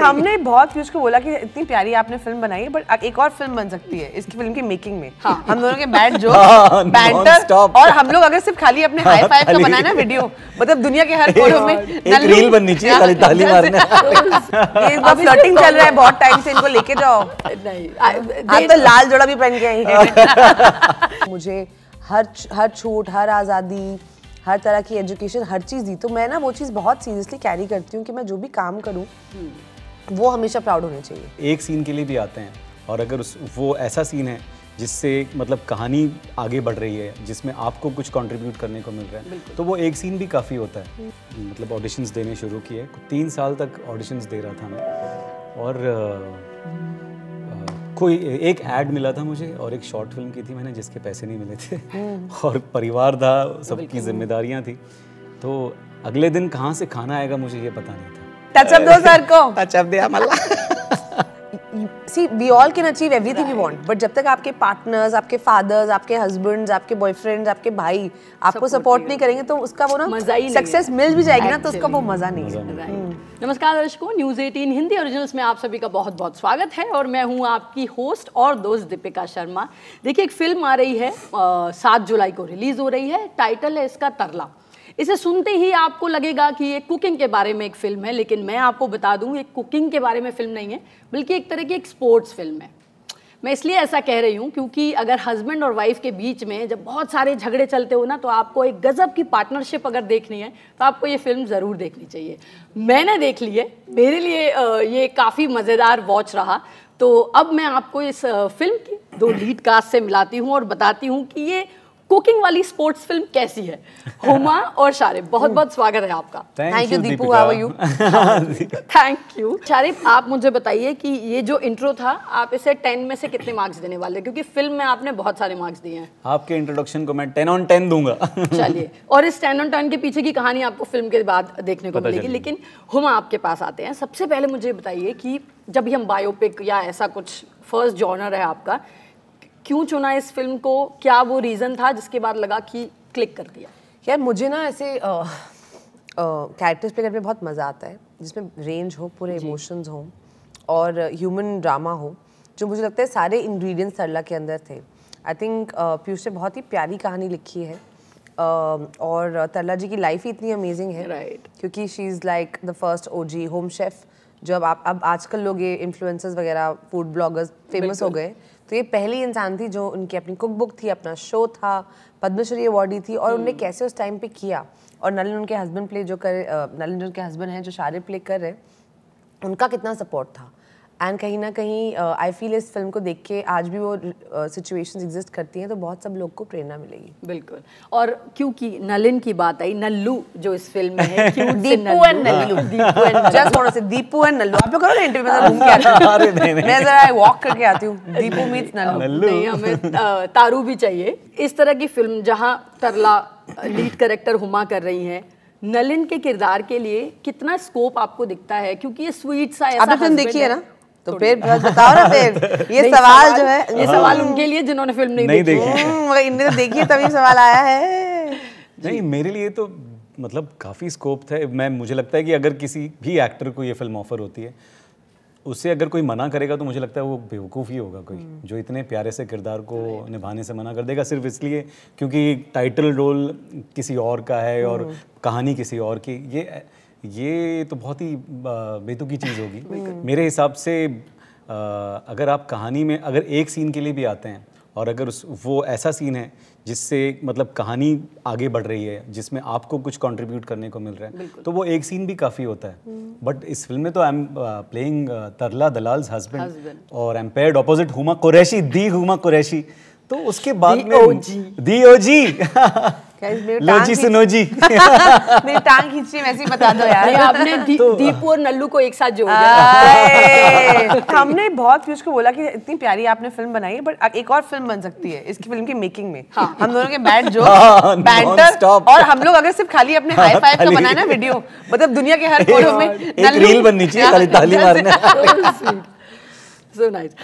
हमने बहुत पीयूष को बोला कि इतनी प्यारी आपने फिल्म बनाई है, बट एक और फिल्म बन सकती है इसकी फिल्म की मेकिंग में। हम दोनों के बैड जोक, बैंटर, और हम लोग अगर सिर्फ खाली अपने हाई फाइव का बनाए ना वीडियो, मतलब दुनिया के हर कोने में एक रील बननी चाहिए, खाली ताली मारने। ये फ्लर्टिंग चल रहा है बहुत टाइम से, इनको लेके जाओ। नहीं, आप तो लाल जोड़ा भी पहन के आई हैं। मुझे हर छूट, हर आज़ादी, हर तरह की एजुकेशन, हर चीज़ दी, तो मैं ना वो चीज़ बहुत सीरियसली कैरी करती हूँ कि मैं जो भी काम करूँ वो हमेशा प्राउड होने चाहिए। एक सीन के लिए भी आते हैं, और अगर वो ऐसा सीन है जिससे मतलब कहानी आगे बढ़ रही है, जिसमें आपको कुछ कंट्रीब्यूट करने को मिल रहा है, तो वो एक सीन भी काफ़ी होता है। मतलब ऑडिशंस देने शुरू किए, 3 साल तक ऑडिशंस दे रहा था मैं, और कोई एक ऐड मिला था मुझे, और एक शॉर्ट फिल्म की थी मैंने जिसके पैसे नहीं मिले थे, और परिवार था, सबकी जिम्मेदारियां थी, तो अगले दिन कहाँ से खाना आएगा मुझे ये पता नहीं था। टच अप दो सर को, टच अप दिया मल्ला। See, we all can achieve everything we want, but जब तक आपके पार्टनर्स, आपके फादर्स, आपके हस्बैंड्स, आपके बॉयफ्रेंड्स, आपके भाई आपको सपोर्ट नहीं करेंगे तो उसका वो ना सक्सेस मिल भी जाएगी ना, तो उसका वो मजा नहीं है। नमस्कार दर्शकों, न्यूज़ 18 हिंदी ओरिजिनल्स में आप सभी का बहुत बहुत स्वागत है, और मैं हूं आपकी होस्ट और दोस्त दीपिका शर्मा। देखिए, एक फिल्म आ रही है, 7 जुलाई को रिलीज हो रही है। टाइटल है इसका तरला। इसे सुनते ही आपको लगेगा कि ये कुकिंग के बारे में एक फिल्म है, लेकिन मैं आपको बता दूं ये कुकिंग के बारे में फिल्म नहीं है, बल्कि एक तरह की एक स्पोर्ट्स फिल्म है। मैं इसलिए ऐसा कह रही हूँ क्योंकि अगर हस्बैंड और वाइफ के बीच में जब बहुत सारे झगड़े चलते हो ना, तो आपको एक गजब की पार्टनरशिप अगर देखनी है तो आपको ये फिल्म ज़रूर देखनी चाहिए। मैंने देख ली है, मेरे लिए ये काफ़ी मज़ेदार वॉच रहा। तो अब मैं आपको इस फिल्म की 2 लीड कास्ट से मिलाती हूँ और बताती हूँ कि ये कुकिंग वाली स्पोर्ट्स फिल्म कैसी है। हुमा और शारिफ, बहुत बहुत स्वागत है आपका। Thank you Deepu, how are you? Thank you. Sharif, आप मुझे बताइए कि ये जो इंट्रो था, आप इसे 10 में से कितने मार्क्स देने वाले हैं? क्योंकि फिल्म में आपने बहुत सारे मार्क्स दिए हैं। आपके इंट्रोडक्शन को मैं 10 on 10 दूंगा। चलिए, और इस 10 on 10 के पीछे की कहानी आपको फिल्म के बाद देखने को मिलेगी। लेकिन हुमा, आपके पास आते हैं। सबसे पहले मुझे बताइए कि जब भी हम बायोपिक या ऐसा कुछ फर्स्ट जॉनर है आपका, क्यों चुना इस फिल्म को? क्या वो रीज़न था जिसके बाद लगा कि क्लिक कर दिया? यार, मुझे ना ऐसे कैरेक्टर्स प्ले करने में बहुत मज़ा आता है, जिसमें रेंज हो, पूरे इमोशंस हो और ह्यूमन ड्रामा हो, जो मुझे लगता है सारे इंग्रेडिएंट्स तरला के अंदर थे। आई थिंक पीयूष ने बहुत ही प्यारी कहानी लिखी है, और तरला जी की लाइफ ही इतनी अमेजिंग है, क्योंकि she is like the first OG home chef. जो अब आजकल लोग ये इन्फ्लुएंसर्स वगैरह, फूड ब्लॉगर्स फेमस हो गए, तो ये पहली इंसान थी जो उनकी अपनी कुक बुक थी, अपना शो था, पद्मश्री अवार्डी थी, और उन्होंने कैसे उस टाइम पे किया। और नलिन उनके हस्बैंड प्ले जो कर नलिन जो उनके हस्बैंड हैं, जो शारिफ प्ले कर रहे, उनका कितना सपोर्ट था। एंड कहीं ना कहीं आई फील इस फिल्म को देख के आज भी वो सिचुएशंस एग्जिस्ट करती हैं, तो बहुत सब लोग को प्रेरणा मिलेगी। बिल्कुल। और क्योंकि नलिन की बात आई, नल्लू जो इस फिल्म में है, दीपू एंड नल्लू, जस्ट थोड़ा से दीपू एंड नल्लू। आप लोग करो ना इंटरव्यू में, घूम के आती हूं। अरे नहीं, मैं जरा वॉक करके आती हूँ। दीपू मीट्स नल्लू। नहीं, हमें तारू भी चाहिए। इस तरह की फिल्म जहाँ तरला लीड कैरेक्टर हुमा कर रही हैं, नलिन के किरदार के लिए कितना स्कोप आपको दिखता है? क्योंकि ये स्वीट सा ऐसा फिल्म देखी है ना, तो फिर बताओ ना। फिर ये सवाल जो है, ये सवाल उनके लिए जिन्होंने फिल्म नहीं देखी। इनने तो देखी है, तभी सवाल आया है। नहीं, मेरे लिए तो मतलब काफ़ी स्कोप था। मुझे लगता है कि अगर किसी भी एक्टर को ये फिल्म ऑफर होती है, उससे अगर कोई मना करेगा तो मुझे लगता है वो बेवकूफ़ ही होगा कोई, जो इतने प्यारे से किरदार को निभाने से मना कर देगा सिर्फ इसलिए क्योंकि टाइटल रोल किसी और का है और कहानी किसी और की। ये तो बहुत ही बेतुकी चीज़ होगी मेरे हिसाब से। अगर आप कहानी में अगर एक सीन के लिए भी आते हैं, और अगर वो ऐसा सीन है जिससे मतलब कहानी आगे बढ़ रही है, जिसमें आपको कुछ कंट्रीब्यूट करने को मिल रहा है, तो वो एक सीन भी काफ़ी होता है। बट इस फिल्म में तो I am playing Tarla Dalal's husband, और I am paired opposite Huma Qureshi, the Huma Qureshi. तो उसके बाद में दी OG लो जी सुनो जी। मेरी टांग खींच रही, वैसे ही बता दो यार। आपने दीपू और नल्लू को एक साथ जोड़ दिया। हमने बहुत पीयूष को बोला कि इतनी प्यारी आपने फिल्म बनाई है, बट एक और फिल्म बन सकती है इसकी फिल्म की मेकिंग में। हम दोनों के बैड जोक, बैंटर, और हम लोग अगर सिर्फ खाली अपने हाई फाइव का बनाए ना वीडियो, मतलब दुनिया के हर कोने में एक रील बननी चाहिए, खाली ताली मारने। So nice.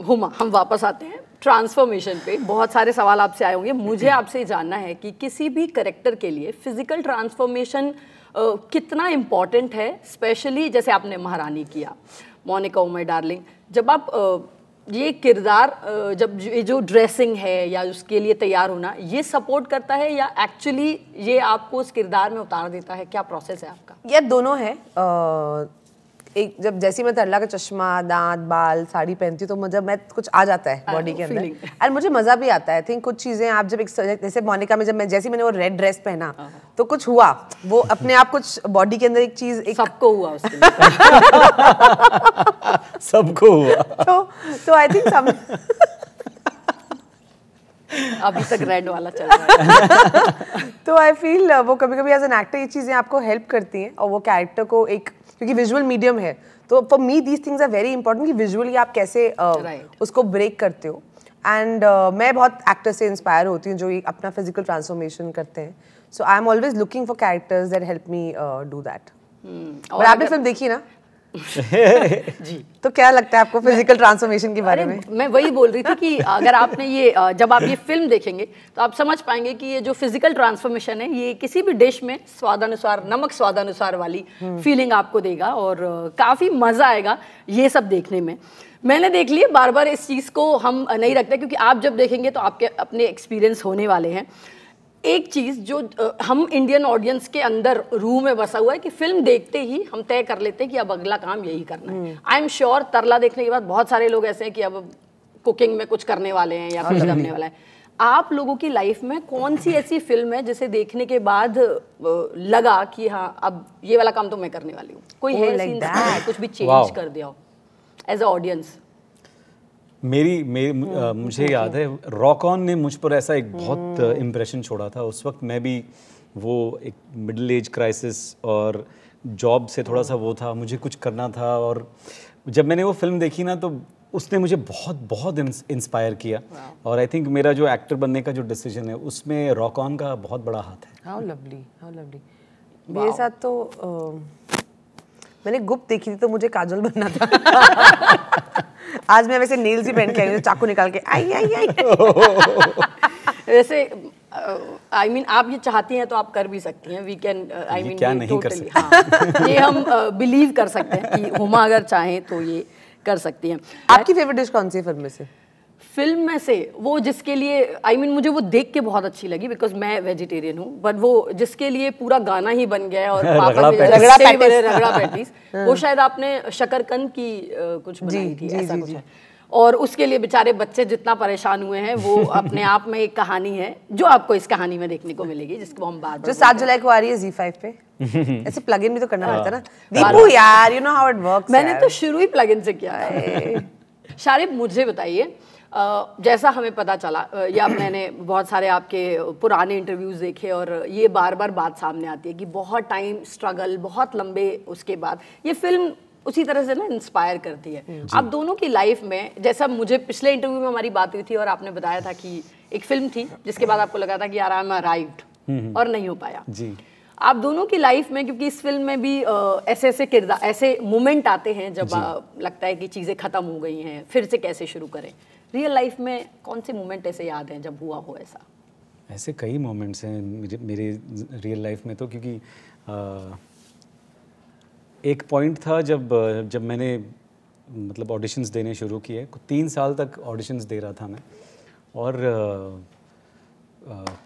हुमा, हम वापस आते हैं ट्रांसफॉर्मेशन पे। बहुत सारे सवाल आपसे आए होंगे। मुझे आपसे जानना है कि किसी भी करेक्टर के लिए फिजिकल ट्रांसफॉर्मेशन कितना इम्पोर्टेंट है, स्पेशली जैसे आपने महारानी किया, मोनिका ओ माय डार्लिंग, जब आप ये किरदार जब ये जो ड्रेसिंग है या उसके लिए तैयार होना, ये सपोर्ट करता है या एक्चुअली ये आपको उस किरदार में उतार देता है? क्या प्रोसेस है आपका? ये दोनों है। एक जब जैसे मैं तरला का चश्मा, दांत, बाल, साड़ी पहनती हूँ तो मुझे मैं कुछ आ जाता है बॉडी के अंदर, और मुझे मजा भी आता है। आई थिंक कुछ चीजें आप जब एक जैसे मोनिका में जब जैसे मैंने वो रेड ड्रेस पहना तो कुछ हुआ, वो अपने आप कुछ बॉडी के अंदर एक चीज एक सबको हुआ उसके सबको हुआ। तो आई थिंक अभी तक रेड वाला चल रहा है। तो आई फील वो कभी कभी एज एन एक्टर ये चीजें आपको हेल्प करती हैं, और वो कैरेक्टर को एक, क्योंकि विजुअल मीडियम है तो for me these things are very important कि विजुअली आप कैसे उसको ब्रेक करते हो। एंड मैं बहुत एक्टर से इंस्पायर होती हूँ जो ये अपना फिजिकल ट्रांसफॉर्मेशन करते हैं। So I am always looking for characters that help me do that. और आपने फिल्म देखी ना? जी, तो क्या लगता है आपको फिजिकल ट्रांसफॉर्मेशन के बारे में? मैं वही बोल रही थी कि अगर आपने ये जब आप ये फिल्म देखेंगे तो आप समझ पाएंगे कि ये जो फिजिकल ट्रांसफॉर्मेशन है ये किसी भी डिश में स्वादानुसार, नमक स्वादानुसार वाली फीलिंग आपको देगा और काफ़ी मज़ा आएगा ये सब देखने में। मैंने देख लिया, बार बार इस चीज़ को हम नहीं रखते क्योंकि आप जब देखेंगे तो आपके अपने एक्सपीरियंस होने वाले हैं। एक चीज़ जो हम इंडियन ऑडियंस के अंदर रूह में बसा हुआ है कि फिल्म देखते ही हम तय कर लेते हैं कि अब अगला काम यही करना है। आई एम श्योर तरला देखने के बाद बहुत सारे लोग ऐसे हैं कि अब कुकिंग में कुछ करने वाले हैं या कुछ करने वाला है। आप लोगों की लाइफ में कौन सी ऐसी फिल्म है जिसे देखने के बाद लगा कि हाँ अब ये वाला काम तो मैं करने वाली हूँ? कोई है like कुछ भी चेंज कर दिया हो एज अ ऑडियंस? मुझे याद है रॉक ऑन ने मुझ पर ऐसा एक बहुत इम्प्रेशन छोड़ा था। उस वक्त मैं भी वो एक मिडिल एज क्राइसिस और जॉब से थोड़ा सा वो था, मुझे कुछ करना था, और जब मैंने वो फिल्म देखी ना तो उसने मुझे बहुत बहुत इंस्पायर किया। और आई थिंक मेरा जो एक्टर बनने का जो डिसीजन है उसमें रॉक ऑन का बहुत बड़ा हाथ है। How lovely, how lovely. मेरे साथ तो मैंने गुप्त देखी थी तो मुझे काजल बनना था। आज मैं वैसे नेल्स ही पहन के आई हूँ, चाकू निकाल के आई आई आई। वैसे आई मीन आप ये चाहती हैं तो आप कर भी सकती हैं। वी कैन आई मीन क्या नहीं कर सकते, हाँ, ये हम बिलीव कर सकते हैं कि हुमा अगर चाहें तो ये कर सकती हैं। आपकी फेवरेट डिश कौन सी है फिल्म में से? फिल्म में से वो जिसके लिए आई मीन मुझे वो देख के बहुत अच्छी लगी बिकॉज मैं वेजिटेरियन हूँ, बट वो जिसके लिए पूरा गाना ही बन गया और पापा रगड़ा पैटीज, वो शायद आपने शकरकंद की कुछ बनाई थी, ऐसा कुछ है। और उसके लिए बेचारे बच्चे जितना परेशान हुए हैं वो अपने आप में एक कहानी है जो आपको इस कहानी में देखने को मिलेगी, जिसको हम बार-बार जो 7 जुलाई को आ रही है ZEE5 पे। ऐसे प्लग इन भी तो करना पड़ता है ना दीपू यार, you know how it works. मैंने तो शुरू ही प्लग इन से किया है। शारिब मुझे बताइए, जैसा हमें पता चला या मैंने बहुत सारे आपके पुराने इंटरव्यूज़ देखे और ये बार बार बात सामने आती है कि बहुत टाइम स्ट्रगल, बहुत लंबे उसके बाद ये फिल्म उसी तरह से ना इंस्पायर करती है। आप दोनों की लाइफ में, जैसा मुझे पिछले इंटरव्यू में हमारी बात हुई थी और आपने बताया था कि एक फिल्म थी जिसके बाद आपको लगा था कि यार आई एम अराइव्ड और नहीं हो पाया जी। आप दोनों की लाइफ में, क्योंकि इस फिल्म में भी ऐसे ऐसे किरदार, ऐसे मोमेंट आते हैं जब लगता है कि चीज़ें ख़त्म हो गई हैं, फिर से कैसे शुरू करें। रियल लाइफ में कौन से मोमेंट ऐसे याद हैं जब हुआ हो ऐसा? ऐसे कई मोमेंट्स हैं मेरे रियल लाइफ में तो, क्योंकि एक पॉइंट था जब मैंने मतलब ऑडिशंस देने शुरू किए। 3 साल तक ऑडिशंस दे रहा था मैं, और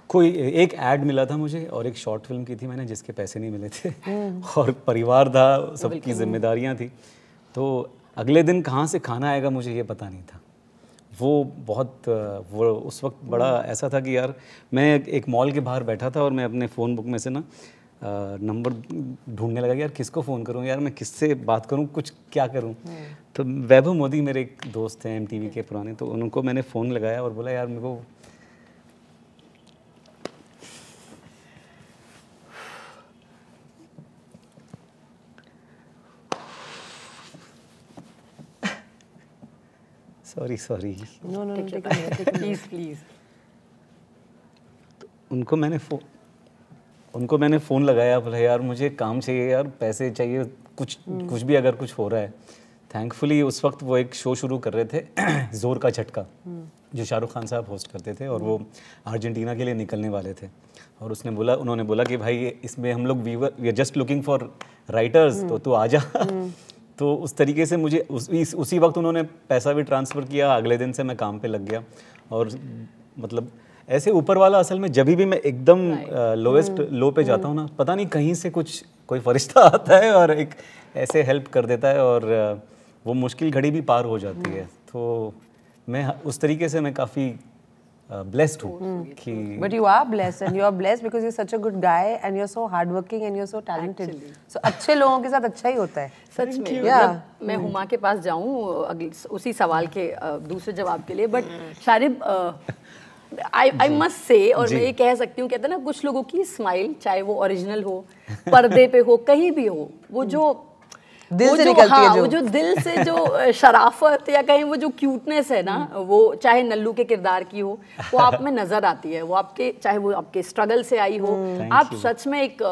कोई एक ऐड मिला था मुझे और एक शॉर्ट फिल्म की थी मैंने जिसके पैसे नहीं मिले थे और परिवार था, सबकी जिम्मेदारियां थी, तो अगले दिन कहाँ से खाना आएगा मुझे ये पता नहीं था। वो उस वक्त बड़ा ऐसा था कि यार मैं एक मॉल के बाहर बैठा था और मैं अपने फ़ोन बुक में से ना नंबर ढूंढने लगा कि यार किसको फ़ोन करूं, यार मैं किससे बात करूं, कुछ क्या करूं। तो वैभव मोदी मेरे एक दोस्त हैं MTV के पुराने, तो उनको मैंने फ़ोन लगाया और बोला यार मेरे को सॉरी नो प्लीज। उनको मैंने फ़ोन लगाया, बोला यार मुझे काम चाहिए, यार पैसे चाहिए, कुछ भी अगर कुछ हो रहा है। थैंकफुली उस वक्त वो एक शो शुरू कर रहे थे जोर का झटका, जो शाहरुख खान साहब होस्ट करते थे, और वो अर्जेंटीना के लिए निकलने वाले थे। और उन्होंने बोला कि भाई इसमें हम लोग we are just looking for writers, तो तू आ जा। तो उस तरीके से मुझे उसी वक्त उन्होंने पैसा भी ट्रांसफ़र किया, अगले दिन से मैं काम पे लग गया। और मतलब ऐसे ऊपर वाला असल में जब भी मैं एकदम लोएस्ट लो पे जाता हूँ ना, पता नहीं कहीं से कोई फरिश्ता आता है और एक ऐसे हेल्प कर देता है और वो मुश्किल घड़ी भी पार हो जाती है। तो मैं उस तरीके से मैं काफ़ी blessed हूँ कि But you are blessed and you are blessed because you're such a good guy and you're so hardworking and you're so talented. So अच्छे लोगों के साथ अच्छा ही होता है। सच में। Yeah. मतलब मैं हुमा के पास जाऊँ उसी सवाल के दूसरे जवाब के लिए, but Sharib I must say, और मैं ये कह सकती हूँ, कहते हैं ना कुछ लोगों की स्माइल, चाहे वो ओरिजिनल हो, पर्दे पे हो, कहीं भी हो, वो जो दिल से निकलती है, वो जो दिल से जो शराफत या कहीं वो जो क्यूटनेस है ना, वो चाहे नल्लू के किरदार की हो, वो आप में नजर आती है। वो आपके, चाहे वो आपके स्ट्रगल से आई हो, आप सच में एक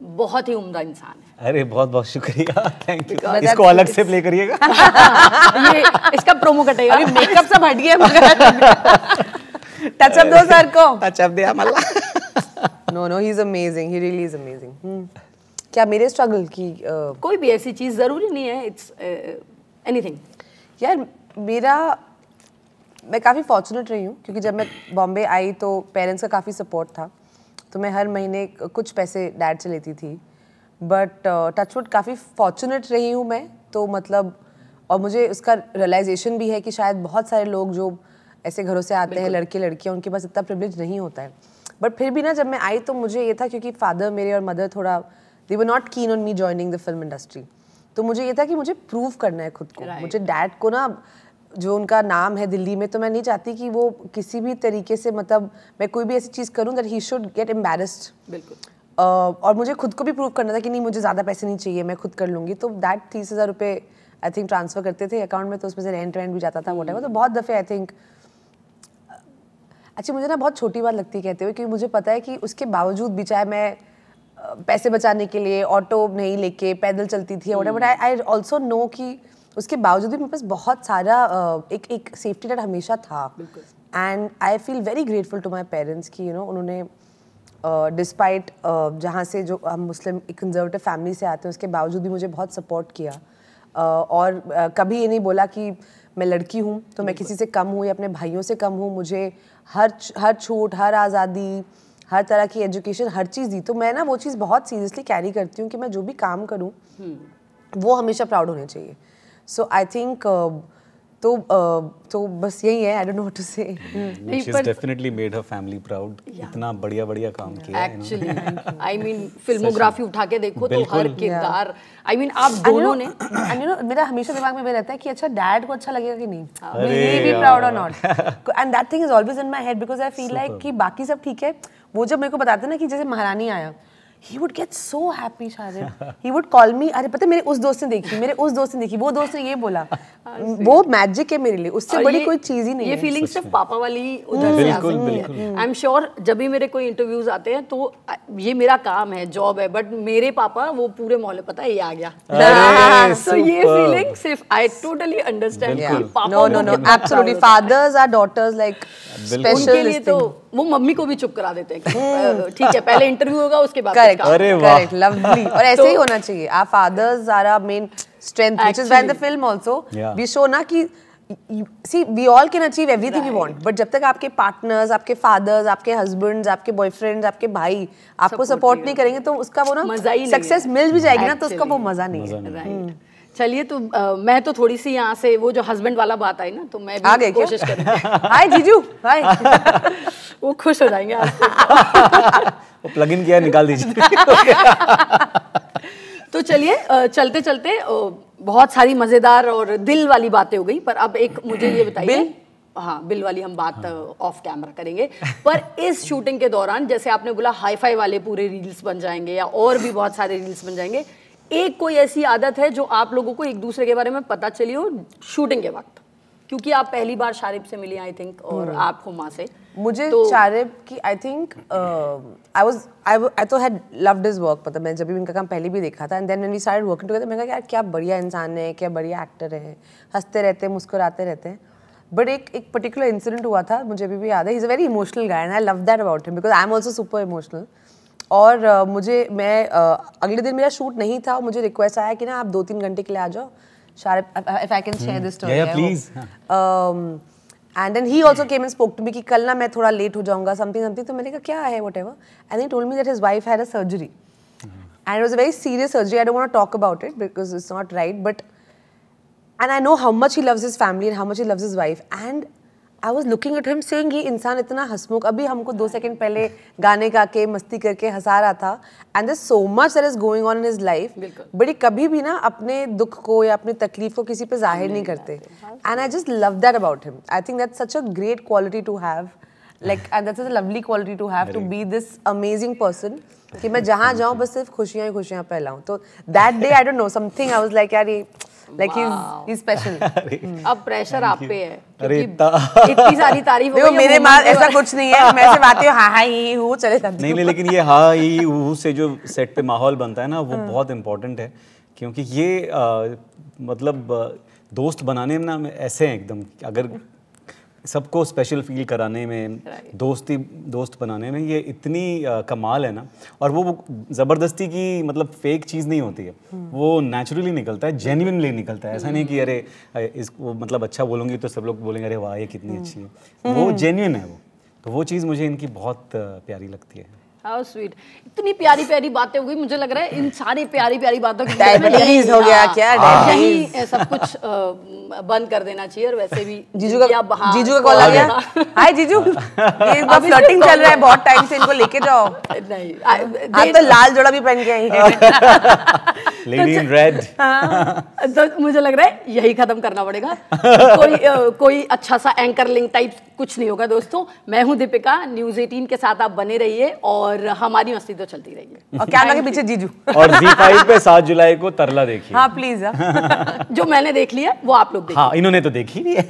बहुत ही उम्दा इंसान है। अरे बहुत बहुत शुक्रिया, थैंक यू। इसको अलग से प्ले करिएगा। ये इसका प्रोमो कटेगा। अभी मेकअप सब हट गया मगर टच अप दो सर को। टच अप दिया Malla. No he is amazing, he really is amazing. क्या मेरे स्ट्रगल की कोई भी ऐसी चीज़ ज़रूरी नहीं है, इट्स एनीथिंग। यार मैं काफ़ी फॉर्चुनेट रही हूँ क्योंकि जब मैं बॉम्बे आई तो पेरेंट्स का काफ़ी सपोर्ट था, तो मैं हर महीने कुछ पैसे डैड से लेती थी। बट टचवुड काफ़ी फॉर्चुनेट रही हूँ मैं, तो मतलब, और मुझे उसका रियलाइजेशन भी है कि शायद बहुत सारे लोग जो ऐसे घरों से आते हैं, लड़के लड़कियाँ, उनके पास इतना प्रिविलेज नहीं होता है। बट फिर भी ना, जब मैं आई तो मुझे ये था, क्योंकि फादर मेरे और मदर थोड़ा they were not keen on me joining the film industry, तो मुझे ये था कि मुझे प्रूव करना है खुद को। मुझे डैड को ना, जो उनका नाम है दिल्ली में, तो मैं नहीं चाहती कि वो किसी भी तरीके से, मतलब मैं कोई भी ऐसी चीज़ करूँ that he should get embarrassed। बिल्कुल। और मुझे खुद को भी प्रूव करना था कि नहीं, मुझे ज़्यादा पैसे नहीं चाहिए, मैं खुद कर लूँगी। तो डैड 30,000 रुपये आई थिंक ट्रांसफ़र करते थे अकाउंट में, तो उसमें से रेंट भी जाता था, वोटेवर। तो बहुत दफ़े आई थिंक, अच्छा मुझे ना बहुत छोटी बात लगती है कहते हुए, क्योंकि मुझे पता है कि उसके बावजूद भी, चाहे मैं पैसे बचाने के लिए ऑटो नहीं लेके पैदल चलती थी, बट आई ऑल्सो नो कि उसके बावजूद भी मेरे पास बहुत सारा एक सेफ्टी नेट हमेशा था। And I feel very grateful to my parents कि उन्होंने डिस्पाइट जहाँ से, जो हम मुस्लिम एक कंजर्वेटिव फैमिली से आते हैं, उसके बावजूद भी मुझे बहुत सपोर्ट किया। और कभी ये नहीं बोला कि मैं लड़की हूँ तो मैं किसी से कम हूँ या अपने भाइयों से कम हूँ। मुझे हर छूट, हर आज़ादी, हर तरह की एजुकेशन, हर चीज़ दी। तो मैं ना वो चीज़ बहुत सीरियसली कैरी करती हूँ कि मैं जो भी काम करूँ वो हमेशा प्राउड होने चाहिए। सो आई थिंक तो बस यही है, I don't know what to say. She has definitely made her family proud। इतना बढ़िया काम किया एक्चुअली। आई मीन फिल्मोग्राफी उठा के देखो तो हर किरदार, आई मीन आप दोनों ने, मेरा हमेशा दिमाग में रहता है कि अच्छा डैड को अच्छा लगेगा कि नहीं, will he be proud or not, and that thing is always in my head because I feel like कि बाकी सब ठीक है। वो जब मेरे को बताते ना कि जैसे महारानी आया, he would get so happy, Sharib. He would call me, अरे पता है मेरे उस दोस्त ने देखी, वो दोस्त ने ये बोला। वो मैजिक है मेरे लिए, उससे बड़ी कोई चीज़ ही नहीं है। ये फीलिंग सिर्फ पापा वाली उधर से आ सकती है। आई एम श्योर जब भी मेरे कोई इंटरव्यूज आते हैं तो ये मेरा काम है, जॉब है, बट मेरे पापा वो पूरे मोहल्ले, पता है ये आ गया। So ये फीलिंग सिर्फ, I totally understand. No, absolutely, fathers are daughters like special। उनके लिए तो वो मम्मी को भी चुप करा देते हैं, ठीक है पहले इंटरव्यू होगा उसके बाद। Correct, lovely. और ऐसे ही होना चाहिए। Our fathers are our main strength, which is why in the film also we show ना कि see we all can achieve everything we want, but जब तक आपके पार्टनर्स, आपके फादर्स, आपके हस्बैंड्स, आपके बॉयफ्रेंड्स, आपके भाई आपको सपोर्ट नहीं करेंगे तो उसका वो ना सक्सेस मिल भी जाएगी ना, तो उसका वो मजा नहीं है। चलिए, तो मैं तो थोड़ी सी यहाँ से वो जो हस्बैंड वाला बात आई ना, तो मैं भी कोशिश करूँगी। हाय जीजू, हाय। वो खुश हो जाएंगे आज। वो प्लग इन किया, निकाल दीजिए। तो चलिए, चलते चलते बहुत सारी मजेदार और दिल वाली बातें हो गई, पर अब एक मुझे ये बताइए। हाँ, बिल वाली हम बात ऑफ कैमरा करेंगे, पर इस शूटिंग के दौरान जैसे आपने बोला हाई फाई वाले पूरे रील्स बन जाएंगे या और भी बहुत सारे रील्स बन जाएंगे, एक कोई ऐसी आदत है जो आप लोगों को एक दूसरे के बारे में पता चली हो शूटिंग के वक्त? क्योंकि आप पहली बार शारिब से मिली आई थिंक, और आप हुमा से। मुझे तो शारिब की आई थिंक आई तो हैड लव्ड हिज वर्क, मतलब मैं जब भी इनका काम पहले भी देखा था, and then when we started working together, मैंने कहा यार क्या बढ़िया इंसान है, क्या बढ़िया एक्टर है, हंसते रहते हैं, मुस्कुराते रहते हैं। बट एक पर्टिकुलर इंसिडेंट हुआ था, मुझे अभी भी याद है. He is a very emotional guy and I love that about him because I am also super emotional. और मैं अगले दिन मेरा शूट नहीं था, मुझे रिक्वेस्ट आया कि ना आप 2-3 घंटे के लिए आ जाओ. If I can share this story. Please. And then he also came and spoke to me कि कल ना मैं थोड़ा लेट हो जाऊंगा समथिंग. तो मैंने कहा क्या है what ever. And he told me that his wife had a surgery and it was a very serious surgery. I don't want to talk about it because it's not right, and I know how much he loves his family and how much he loves his wife. And I was looking at him saying, ये इंसान इतना हंसमुख, अभी हमको 2 second पहले गाने गा के मस्ती करके हंसा रहा था. And there's so much that is going on in his life. But ये कभी भी ना अपने दुख को या अपनी तकलीफ को किसी पे जाहिर नहीं करते. And I just love that about him. I think that's such a great quality to have. Like, and that's a lovely quality to have, to be this amazing person. कि मैं जहाँ जाऊँ बस सिर्फ खुशियाँ ही खुशियाँ फैलाऊँ. तो that day I don't know something I was like यार ये like he's special. अब प्रेशर आप पे है अरे इतनी सारी तारीफ. देखो मेरे माँ ऐसा कुछ नहीं है, मैं सिर्फ आती हूँ हाँ ही हूँ चले जाती हूँ. नहीं लेकिन ये हाँ ही हूँ से जो सेट पे माहौल बनता है ना वो बहुत इम्पोर्टेंट है. क्योंकि ये मतलब दोस्त बनाने में ना ऐसे हैं एकदम, अगर सबको स्पेशल फील कराने में, दोस्त बनाने में ये इतनी कमाल है ना. और वो ज़बरदस्ती की मतलब फेक चीज़ नहीं होती है, वो नेचुरली निकलता है, जेन्युइनली निकलता है. ऐसा नहीं कि अरे इसको मतलब अच्छा बोलूँगी तो सब लोग बोलेंगे अरे वाह ये कितनी अच्छी है. वो जेन्युइन है वो. तो वो चीज़ मुझे इनकी बहुत प्यारी लगती है. How sweet. इतनी प्यारी प्यारी बातें हो गई. मुझे लग रहा है इन सारी प्यारी प्यारी बातों की डायबिटीज हो गया क्या, यही सब कुछ बंद कर देना चाहिए. और वैसे भी जीजू का कॉल आ गया. हाय जीजू, ये फ्लर्टिंग चल रहा है बहुत टाइम से, इनको लेके जाओ. नहीं आप तो लाल जोड़ा भी पहन के आई हैं. Lady in red. तो मुझे लग रहा है यही खत्म करना पड़ेगा. कोई अच्छा सा एंकर लिंक टाइप कुछ नहीं होगा. दोस्तों मैं हूँ दीपिका, न्यूज़ 18 के साथ आप बने रहिए और हमारी मस्ती तो चलती रहेगी. और कैमरा के पीछे जीजू. और ZEE5 पे 7 जुलाई को तरला देखिए. हाँ प्लीज. जो मैंने देख लिया वो आप लोग देखिए. हाँ इन्होंने तो देखी भी है.